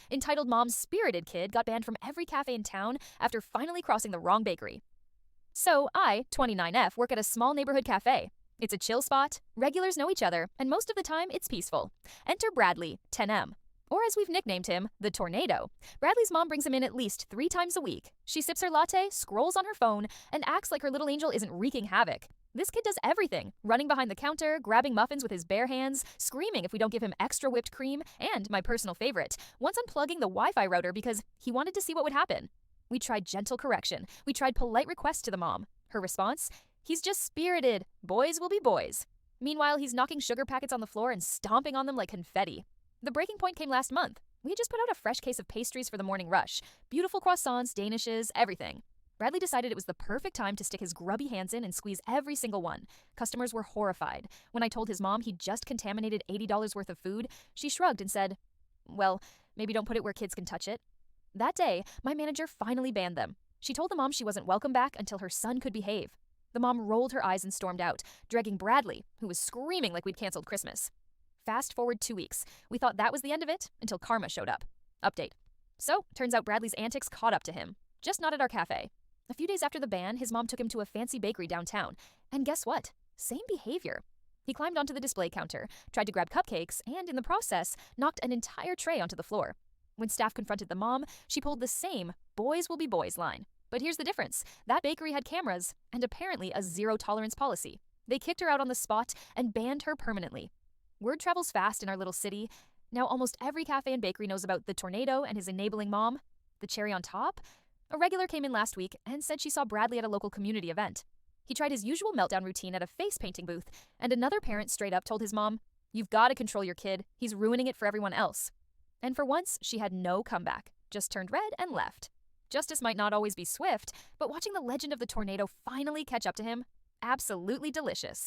Entitled Mom's spirited kid got banned from every cafe in town after finally crossing the wrong bakery. So I, 29F, work at a small neighborhood cafe. It's a chill spot, regulars know each other, and most of the time it's peaceful. Enter Bradley, 10M. Or as we've nicknamed him, the Tornado. Bradley's mom brings him in at least 3 times a week. She sips her latte, scrolls on her phone, and acts like her little angel isn't wreaking havoc. This kid does everything, running behind the counter, grabbing muffins with his bare hands, screaming if we don't give him extra whipped cream, and, my personal favorite, once unplugging the Wi-Fi router because he wanted to see what would happen. We tried gentle correction. We tried polite requests to the mom. Her response? He's just spirited. Boys will be boys. Meanwhile, he's knocking sugar packets on the floor and stomping on them like confetti. The breaking point came last month. We had just put out a fresh case of pastries for the morning rush. Beautiful croissants, danishes, everything. Bradley decided it was the perfect time to stick his grubby hands in and squeeze every single one. Customers were horrified. When I told his mom he'd just contaminated $80 worth of food, she shrugged and said, "Well, maybe don't put it where kids can touch it." That day, my manager finally banned them. She told the mom she wasn't welcome back until her son could behave. The mom rolled her eyes and stormed out, dragging Bradley, who was screaming like we'd canceled Christmas. Fast forward 2 weeks. We thought that was the end of it until karma showed up. Update. So, turns out Bradley's antics caught up to him. Just not at our cafe. A few days after the ban, his mom took him to a fancy bakery downtown. And guess what? Same behavior. He climbed onto the display counter, tried to grab cupcakes, and in the process, knocked an entire tray onto the floor. When staff confronted the mom, she pulled the same "boys will be boys" line. But here's the difference. That bakery had cameras and apparently a zero-tolerance policy. They kicked her out on the spot and banned her permanently. Word travels fast in our little city. Now almost every cafe and bakery knows about the Tornado and his enabling mom. The cherry on top? A regular came in last week and said she saw Bradley at a local community event. He tried his usual meltdown routine at a face painting booth, and another parent straight up told his mom, "You've got to control your kid. He's ruining it for everyone else." And for once, she had no comeback, just turned red and left. Justice might not always be swift, but watching the legend of the Tornado finally catch up to him, absolutely delicious.